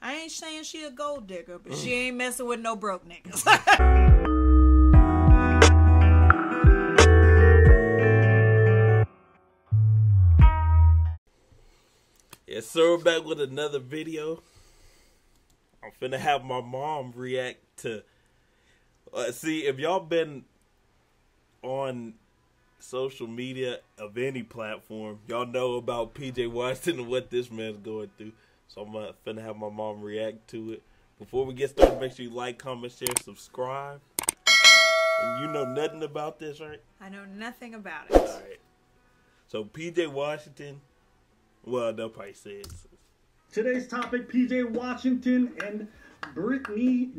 I ain't saying she a gold digger, but she ain't messing with no broke niggas. Yes, sir, we're back with another video. I'm finna have my mom react to... see, if y'all been on social media of any platform, y'all know about PJ Washington and what this man's going through. So I'm finna have my mom react to it. Before we get started, make sure you like, comment, share, subscribe. And you know nothing about this, right? I know nothing about it. All right. So PJ Washington... well, they'll probably say it. Today's topic, PJ Washington and Brittany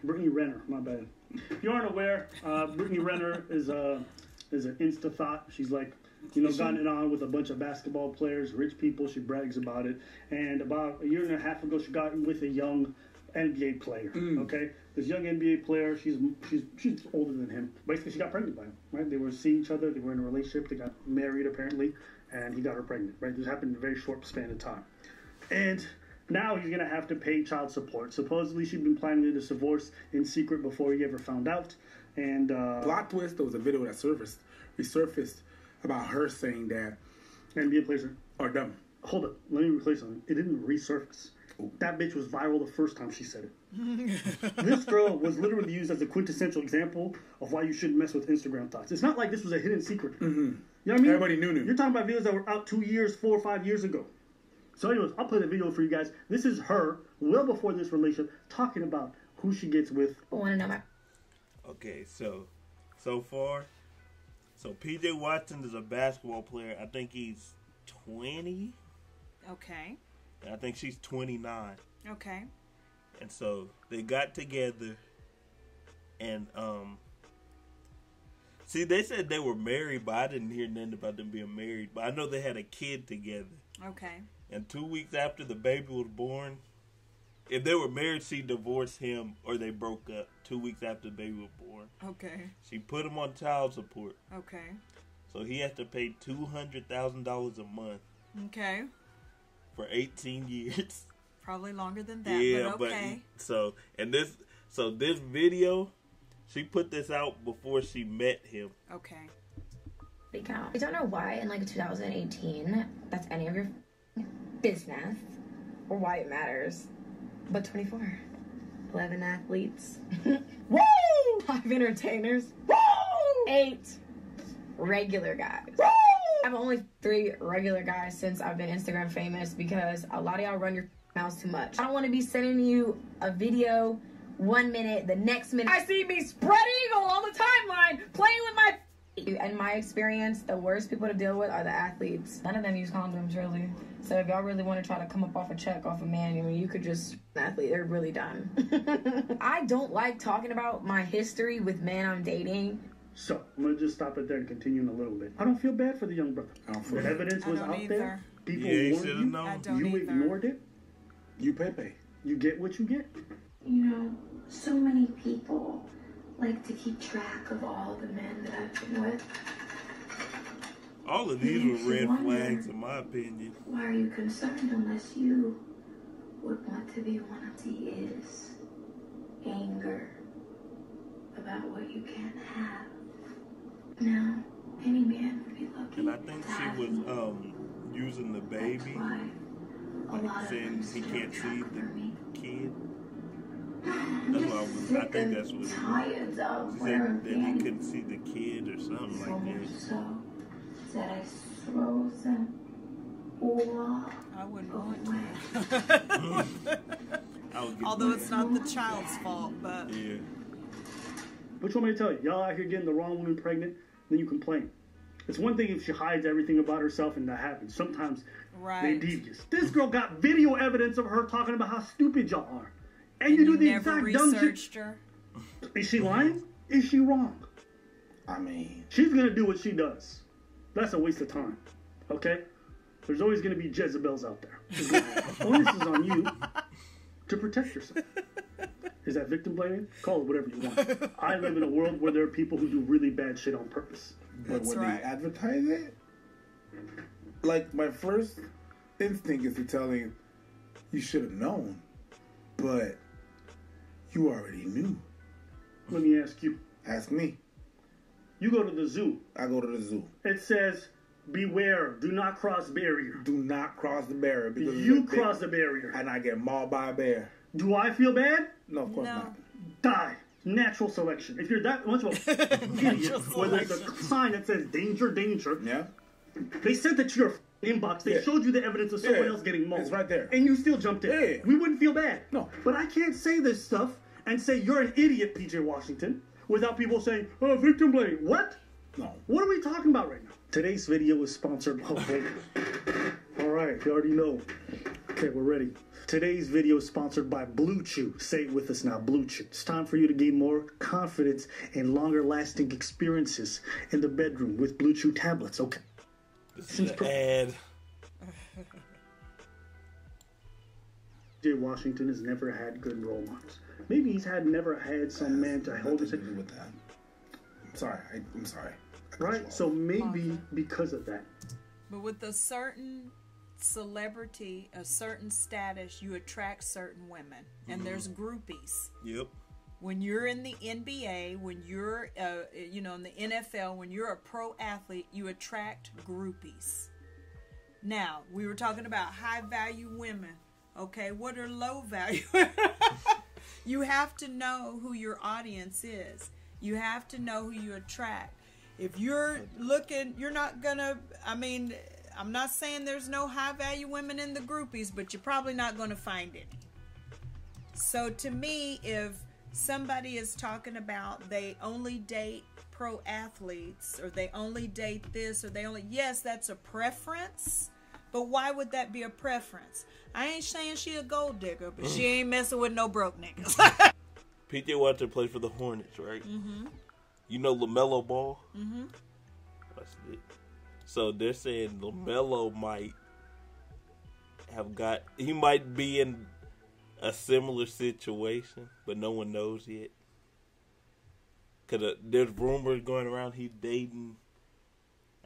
Renner, my bad. If you aren't aware, Brittany Renner is an Insta thought. She's like, gotten it on with a bunch of basketball players, rich people. She brags about it. And about a year and a half ago, she got with a young NBA player. Okay, this young NBA player, she's older than him. Basically, she got pregnant by him. Right? They were seeing each other. They were in a relationship. They got married apparently. And he got her pregnant, right? This happened in a very short span of time. And now he's going to have to pay child support. Supposedly, she'd been planning this divorce in secret before he ever found out. And plot twist, there was a video that resurfaced about her saying that NBA players are dumb. Hold up. Let me replace something. It didn't resurface. Ooh. That bitch was viral the first time she said it. This girl was literally used as a quintessential example of why you shouldn't mess with Instagram thoughts. It's not like this was a hidden secret. Mm-hmm. You know what I mean? Everybody knew. You're talking about videos that were out 2 years, 4 or 5 years ago. So anyways, I'll play the video for you guys. This is her, well before this relationship, talking about who she gets with. I want to know my... Okay, so far, PJ Washington is a basketball player. I think he's 20. Okay. And I think she's 29. Okay. And so they got together and see, they said they were married, but I didn't hear nothing about them being married. But I know they had a kid together. Okay. And 2 weeks after the baby was born, if they were married, she divorced him or they broke up 2 weeks after the baby was born. Okay. She put him on child support. Okay. So he has to pay $200,000 a month. Okay. For 18 years. Probably longer than that, yeah, but okay. But this video, she put this out before she met him. Okay. I don't know why in 2018 that's any of your business or why it matters. But 24, 11 athletes, woo! 5 entertainers, woo! 8 regular guys. Woo! I have only 3 regular guys since I've been Instagram famous because a lot of y'all run your mouths too much. I don't want to be sending you a video 1 minute, the next minute I see me spread eagle on the timeline playing with my... In my experience, the worst people to deal with are the athletes. None of them use condoms, really. So if y'all really want to try to come up off a check off a man, you could just... athlete, they're really done. I don't like talking about my history with men I'm dating. So, I'm going to just stop it there and continue in a little bit. I don't feel bad for the young brother. The evidence was out there. People warned you. You ignored it. You Pepe. You get what you get. So many people like to keep track of all the men that I've been with. All of these were red flags, in my opinion. Why are you concerned unless you would want to be one of the is anger about what you can't have. Now, any man would be lucky. And I think she was using the baby, like saying he can't see the kid. I think that's what it was. She said that he couldn't see the kid or something like that. So that I throw them all I wouldn't want to. Although it's not the child's fault, but... Yeah. What you want me to tell you? Y'all out here getting the wrong woman pregnant, then you complain. It's one thing if she hides everything about herself and that happens. Sometimes they devious. This girl got video evidence of her talking about how stupid y'all are. And you do the exact dumb shit. Her? Is she lying? Is she wrong? I mean... she's going to do what she does. That's a waste of time. Okay? There's always going to be Jezebels out there. The onus is on you to protect yourself. Is that victim blaming? Call it whatever you want. I live in a world where there are people who do really bad shit on purpose. But when they advertise it, like, my first instinct is to tell him, you should have known. But you already knew. Let me ask you. Ask me. You go to the zoo. I go to the zoo. It says, beware, do not cross barrier. Do not cross the barrier. Because You cross the barrier. And I get mauled by a bear. Do I feel bad? No, of course not. Die. Natural selection. If you're that much of an idiot, where there's a sign that says danger, danger. Yeah. They sent it to your inbox. They showed you the evidence of someone else getting mauled. It's right there. And you still jumped in. Yeah. We wouldn't feel bad. No. But I can't say this stuff and say you're an idiot, PJ Washington, without people saying, oh, victim blame. What? No. What are we talking about right now? Today's video is sponsored by... All right, you already know. Okay, we're ready. Today's video is sponsored by Blue Chew. Say it with us now, Blue Chew. It's time for you to gain more confidence and longer-lasting experiences in the bedroom with Blue Chew tablets. Okay. This is an ad. PJ Washington has never had good role models. Maybe he's never had some man to hold his hand. With that. I'm sorry. I'm sorry. Right? So maybe because of that. But with a certain celebrity, a certain status, you attract certain women. And there's groupies. Yep. When you're in the NBA, when you're, in the NFL, when you're a pro athlete, you attract groupies. Now, we were talking about high-value women. Okay, what are low-value? You have to know who your audience is. You have to know who you attract. If you're looking, you're not gonna, I'm not saying there's no high-value women in the groupies, but you're probably not going to find any. So to me, if somebody is talking about they only date pro athletes, or they only date this, or yes, that's a preference, but why would that be a preference? I ain't saying she a gold digger, but she ain't messing with no broke niggas. PJ Washington plays for the Hornets, right? Mm-hmm. You know LaMelo Ball? Mm-hmm. That's it. So they're saying LaMelo might be in a similar situation, but no one knows yet. Because there's rumors going around he's dating,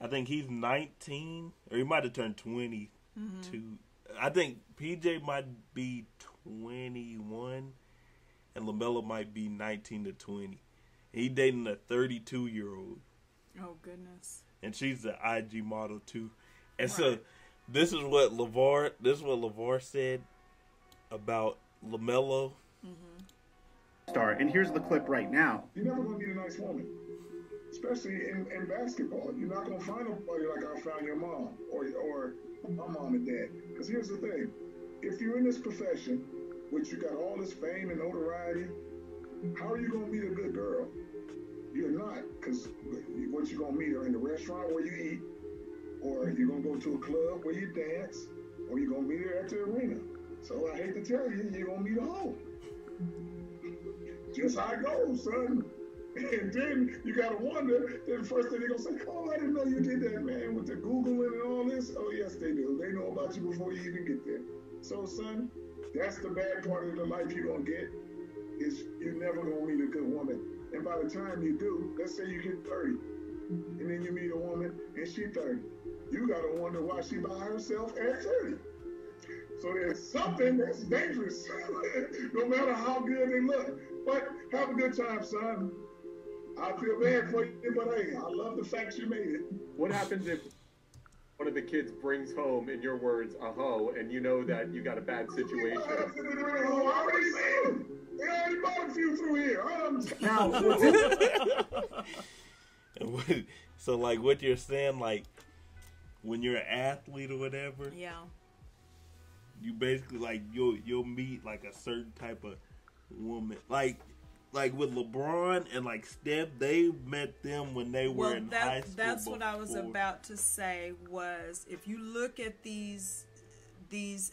I think he's 19, or he might have turned 22. Mm-hmm. I think PJ might be 21, and LaMelo might be 19 to 20. He's dating a 32-year-old. Oh, goodness. And she's an IG model, too. And so this is what LeVar said about LaMelo. Star, and here's the clip right now. You're never going to get a nice woman, especially in basketball. You're not going to find nobody like I found your mom or my mom and dad. Because here's the thing. If you're in this profession, which you got all this fame and notoriety, how are you going to meet a good girl? You're not, because what you going to meet her in the restaurant where you eat, or you're going to go to a club where you dance, or you're going to meet her at the arena. So I hate to tell you, you're going to meet a hoe. Just how it goes, son. And then you got to wonder, then the first thing they're going to say, oh, I didn't know you did that, man, with the Googling and all this. Oh, yes, they do. They know about you before you even get there. So, son, that's the bad part of the life you're going to get, is you're never going to meet a good woman. And by the time you do, let's say you get 30, and then you meet a woman, and she's 30. You got to wonder why she by herself at 30. So there's something that's dangerous, no matter how good they look. But have a good time, son. I feel bad for you, but hey, I love the fact you made it. What happens if one of the kids brings home, in your words, a hoe, and you know that you got a bad situation? I already made him. They already bought a few through here. So, like, what you're saying, like, when you're an athlete or whatever, yeah, you basically, like, you'll meet, like, a certain type of woman. Like with LeBron and, like, Steph, they met them when they were in high school. That's what I was about to say, was if you look at these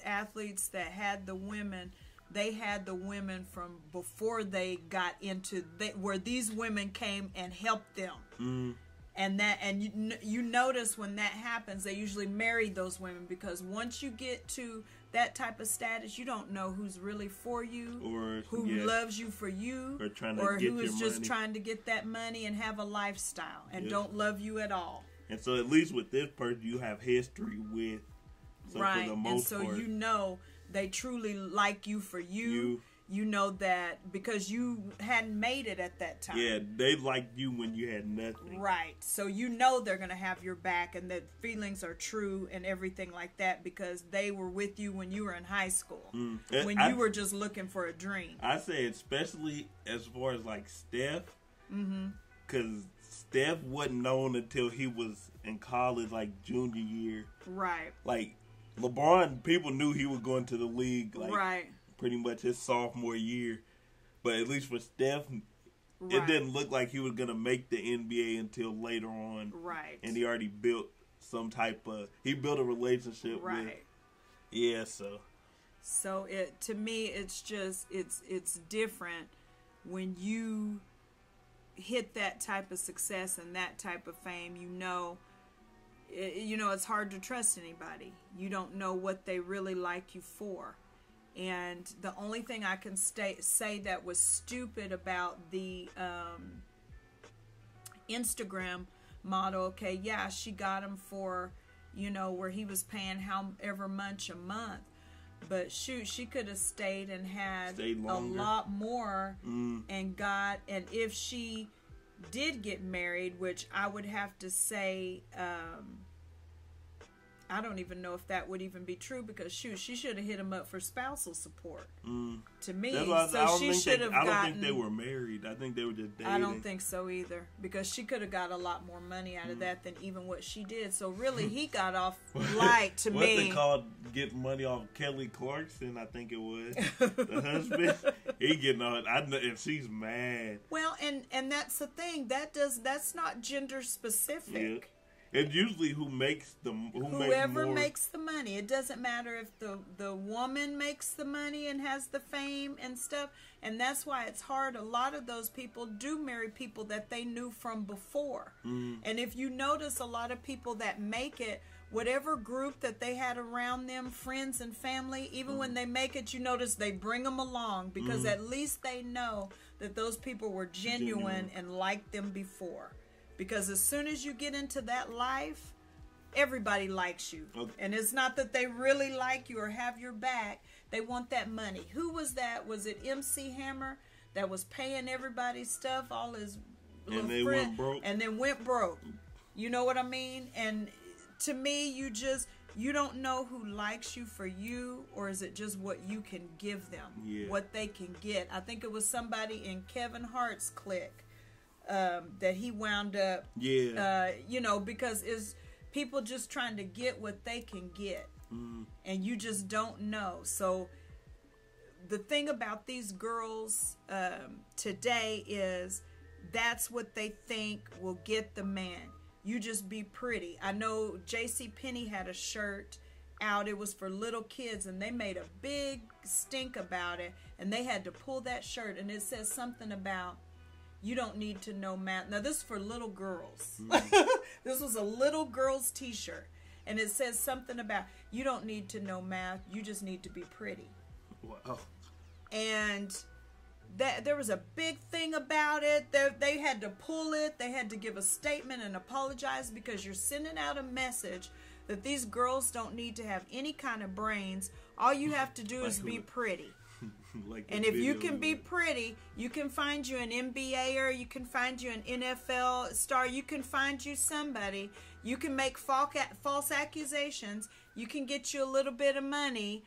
athletes that had the women, they had the women from before they got into where these women came and helped them. Mm. And you notice when that happens, they usually marry those women, because once you get to that type of status, you don't know who's really for you, or who loves you for you, or who is just trying to get that money and have a lifestyle and don't love you at all. And so at least with this person, you have history with. So right, for the most part, you know they truly like you for you. you know that because you hadn't made it at that time. Yeah, they liked you when you had nothing. Right. So you know they're going to have your back and that feelings are true and everything like that because they were with you when you were in high school. When you were just looking for a dream. I say especially as far as like Steph. Because Steph wasn't known until he was in college, like junior year. Right. Like LeBron, people knew he was going to the league. Like, right. Pretty much his sophomore year. But at least for Steph, it didn't look like he was going to make the NBA until later on. Right. And he already built some type of, he built a relationship with. Yeah, so. So to me, it's just, it's different when you hit that type of success and that type of fame. You know, it's hard to trust anybody. You don't know what they really like you for. And the only thing I can say that was stupid about the Instagram model, okay, yeah, she got him for, where he was paying however much a month. But shoot, she could have stayed and had a lot more and if she did get married, which I would have to say, I don't even know if that would even be true because shoot, she should have hit him up for spousal support. To me, so she should have gotten. I don't think they were married. I think they were just dating. I don't think so either because she could have got a lot more money out of that than even what she did. So really, he got off light to me. What they called getting money off Kelly Clarkson, I think it was the husband. He getting on. I know, and she's mad. Well, and that's the thing. That's not gender specific. Yeah. It's usually whoever makes the money. It doesn't matter if the woman makes the money and has the fame and stuff. And that's why it's hard. A lot of those people do marry people that they knew from before. And if you notice, a lot of people that make it, whatever group that they had around them, friends and family, even when they make it, you notice they bring them along because at least they know that those people were genuine and liked them before. Because as soon as you get into that life, everybody likes you. Okay. And it's not that they really like you or have your back. They want that money. Who was that? Was it MC Hammer that was paying everybody's stuff, all his little friends, went broke? And then went broke. You know what I mean? And to me, you don't know who likes you for you, or is it just what you can give them, what they can get. I think it was somebody in Kevin Hart's clique. That he wound up, because it's people just trying to get what they can get, and you just don't know. So the thing about these girls today is that's what they think will get the man. You just be pretty. I know JCPenney had a shirt out. It was for little kids, and they made a big stink about it, and they had to pull that shirt, and it says something about, you don't need to know math. Now, this is for little girls. This was a little girl's t-shirt. And it says something about, you don't need to know math. You just need to be pretty. Wow. And there was a big thing about it. They had to pull it. They had to give a statement and apologize because you're sending out a message that these girls don't need to have any kind of brains. All you have to do is be pretty. And if you can be pretty, you can find you an NBAer, you can find you an NFL star, you can find you somebody, you can make false accusations, you can get you a little bit of money,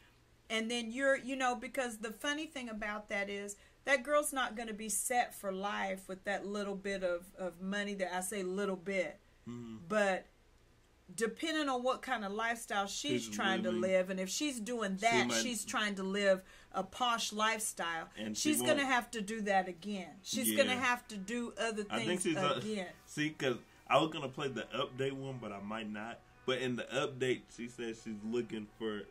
and then because the funny thing about that is that girl's not going to be set for life with that little bit of money. That I say little bit, but depending on what kind of lifestyle she's trying to live, and if she's doing that, she's trying to live a posh lifestyle, and she's going to have to do that again. She's going to have to do other things again. See, because I was going to play the update one, but I might not. But in the update, she says she's looking for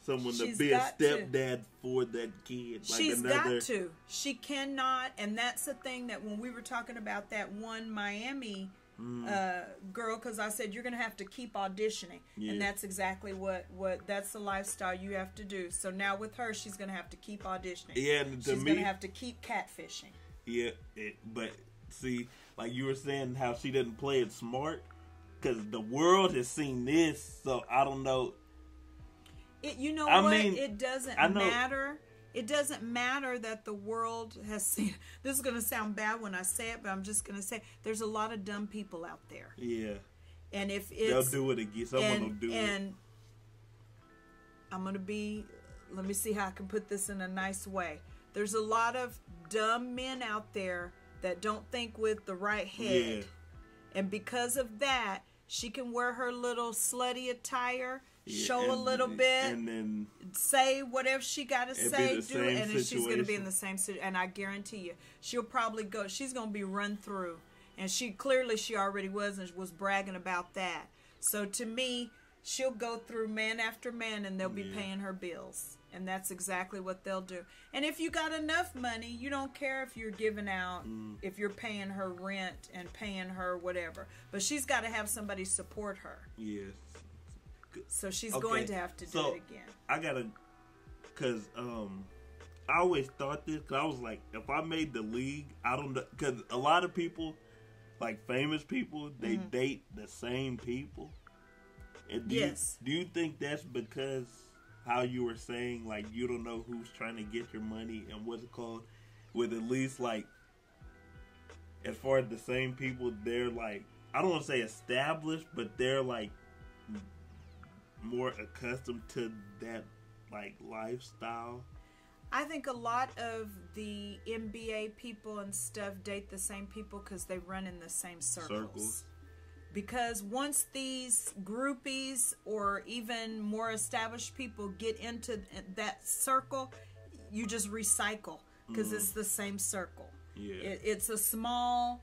someone to be a stepdad for that kid. She's got to. She cannot, and that's the thing that when we were talking about that one Miami girl, because I said you're going to have to keep auditioning, and that's exactly what that's the lifestyle you have to do. So now with her, she's going to have to keep auditioning. Yeah, she's going to have to keep catfishing. Yeah, but see, like you were saying, how she didn't play it smart, because the world has seen this, so I don't know. It doesn't matter. it doesn't matter that the world has seen. This is going to sound bad when I say it, but I'm just going to say there's a lot of dumb people out there. Yeah. And if they'll it's do it again, someone will do it. And I'm going to be. Let me see how I can put this in a nice way. There's a lot of dumb men out there that don't think with the right head. Yeah. And because of that, she can wear her little slutty attire, show a little bit, and then say whatever she got to say, do it, and then she's going to be in the same situation. And I guarantee you, she'll probably go, she's going to be run through. And she already was, and was bragging about that. So to me, she'll go through man after man, and they'll be paying her bills. And that's exactly what they'll do. And if you got enough money, you don't care if you're giving out, if you're paying her rent and paying her whatever. But she's got to have somebody support her. Yes. So she's going to have to do it again. I got to, because I always thought this, because I was like, if I made the league, I don't know, because a lot of people, like famous people, they date the same people. And do you think that's because how you were saying, like, you don't know who's trying to get your money and what's it called, with at least, like, as far as the same people, they're, like, I don't want to say established, but they're, like, more accustomed to that, like, lifestyle? I think a lot of the NBA people and stuff date the same people because they run in the same circles. Because once these groupies or even more established people get into that circle, you just recycle because it's the same circle. Yeah. It's a small,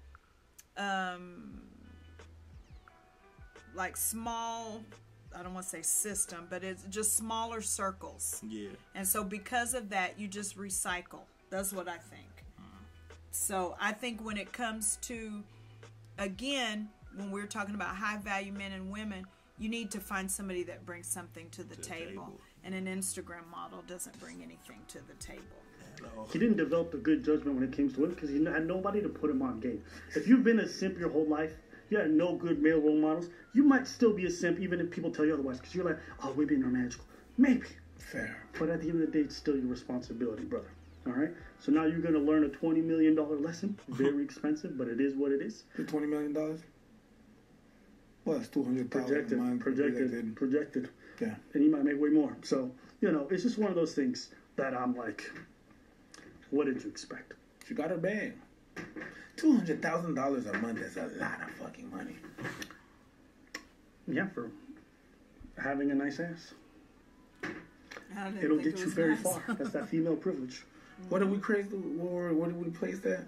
small, I don't want to say system, but it's just smaller circles. Yeah. And so because of that, you just recycle. That's what I think. So I think when it comes to, again, when we're talking about high value men and women, you need to find somebody that brings something to the table. And an Instagram model doesn't bring anything to the table. He didn't develop a good judgment when it came to women because he had nobody to put him on game. If you've been a simp your whole life, you had no good male role models, you might still be a simp even if people tell you otherwise because you're like, oh, women are magical. Maybe. Fair. But at the end of the day, it's still your responsibility, brother. All right? So now you're going to learn a $20 million lesson. Very expensive, but it is what it is. The $20 million? Well, it's $200,000. Projected. Yeah. And he might make way more. So, it's just one of those things that I'm like, what did you expect? She got her bag. $200,000 a month is a lot of fucking money. Yeah, for having a nice ass. It'll get you very far. That's that female privilege. What did we place that?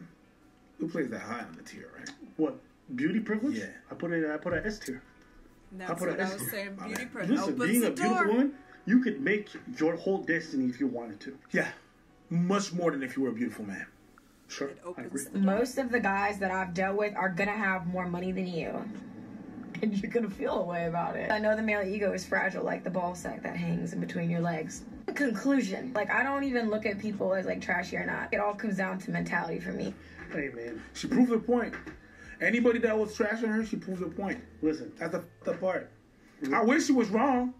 We placed that high on the tier, right? What? Beauty privilege? Yeah. I put it at S tier. That's what I was saying. Beauty privilege. Listen, being a beautiful woman, you could make your whole destiny if you wanted to. Yeah. Much more than if you were a beautiful man. Sure. I agree. Most of the guys that I've dealt with are gonna have more money than you. And you're gonna feel a way about it. I know the male ego is fragile, like the ball sack that hangs in between your legs. Conclusion. Like, I don't even look at people as, like, trashy or not. It all comes down to mentality for me. Hey, man. She proved her point. Anybody that was trashing her, she proved her point. Listen. That's the part. I wish she was wrong.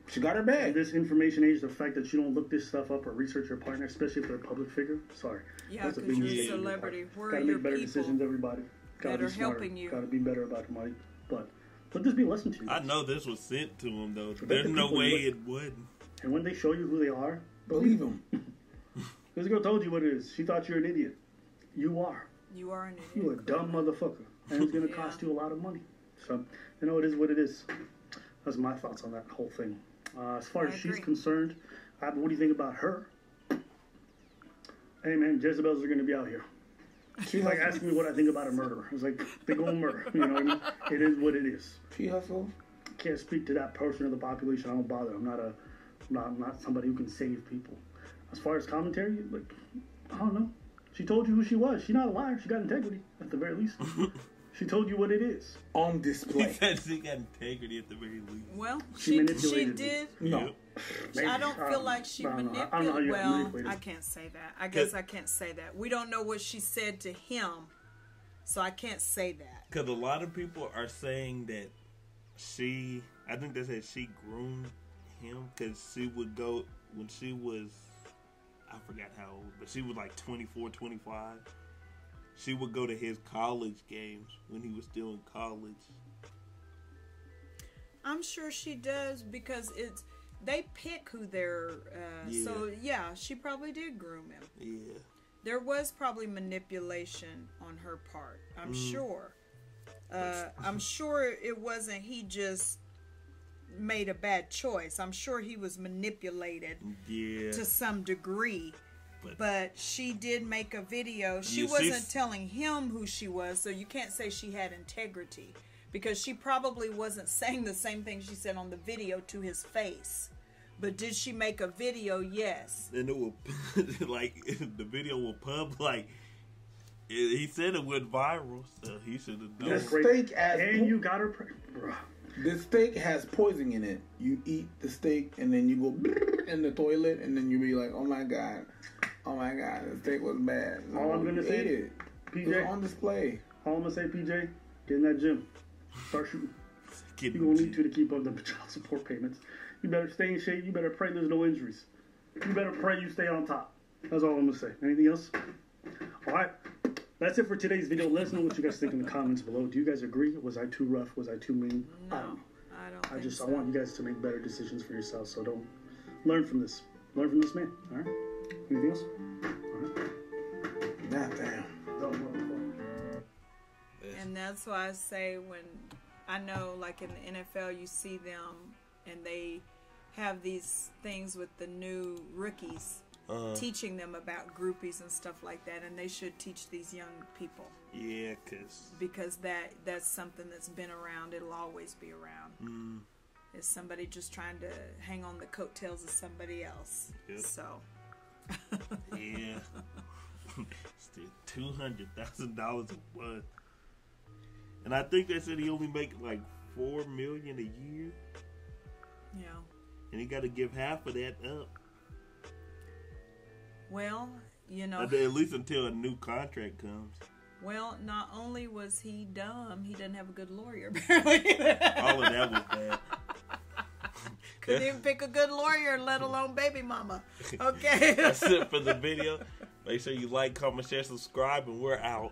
She got her bag. In this information age, the fact that you don't look this stuff up or research your partner, especially if they're a public figure, sorry. Yeah, because you're a celebrity. Where are your Gotta make better decisions, everybody. That are helping you. Gotta be better about your money. But let this be a lesson to you. I know this was sent to him, though. There's no way it wouldn't. And when they show you who they are, believe them. This girl told you what it is. She thought you're an idiot. You are. You are an idiot. You're a dumb motherfucker. And it's going to cost you a lot of money. So, it is what it is. That's my thoughts on that whole thing. As far as she's concerned, what do you think about her? Hey, man, Jezebels are going to be out here. She's like asking me what I think about a murderer. I was like, they go murder. You know what I mean? It is what it is. She hustles. Can't speak to that portion of the population. I don't bother. I'm not somebody who can save people. As far as commentary, like, I don't know. She told you who she was. She's not a liar. She got integrity, at the very least. She told you what it is. On display. He said she got integrity at the very least. Well, she did. No. Maybe. I don't feel like she manipulated. Well, I can't say that. I guess I can't say that. We don't know what she said to him, so I can't say that. Because a lot of people are saying that I think they said she groomed him because she would go when she was, I forgot how old, but she was like 24, 25. She would go to his college games when he was still in college. I'm sure she does because they pick who they're. So yeah, she probably did groom him. Yeah. There was probably manipulation on her part. I'm sure. I'm sure it wasn't he just made a bad choice. I'm sure he was manipulated to some degree. But she did make a video. She wasn't telling him who she was, so you can't say she had integrity. Because she probably wasn't saying the same thing she said on the video to his face. But did she make a video? Yes. And it will, like, the video will he said it went viral, so he should have done it. And you got her bro. The steak has poison in it. You eat the steak and then you go in the toilet and then you be like, oh my god, the steak was bad. No, all I'm gonna say, it. PJ, it was on display. All I'm gonna say, PJ, get in that gym, start shooting. You're gonna need to keep up the child support payments. You better stay in shape. You better pray there's no injuries. You better pray you stay on top. That's all I'm gonna say. Anything else? All right. That's it for today's video. Let us know what you guys think in the comments below. Do you guys agree? Was I too rough? Was I too mean? No, I don't. I want you guys to make better decisions for yourselves. So don't learn from this. Learn from this man. All right. Anything else? All right. Nah, damn. And that's why I say when I know, like in the NFL, you see them and they have these things with the new rookies. Teaching them about groupies and stuff like that, and they should teach these young people. Yeah, because that's something that's been around. It'll always be around. It's somebody just trying to hang on the coattails of somebody else. Yep. So yeah, still $200,000 a month, and I think they said he only make like $4 million a year. Yeah, and he got to give half of that up. Well, you know, at least until a new contract comes. Well, not only was he dumb, he didn't have a good lawyer, apparently. All of that was bad. Couldn't even pick a good lawyer, let alone baby mama. Okay. That's it for the video. Make sure you like, comment, share, subscribe, and we're out.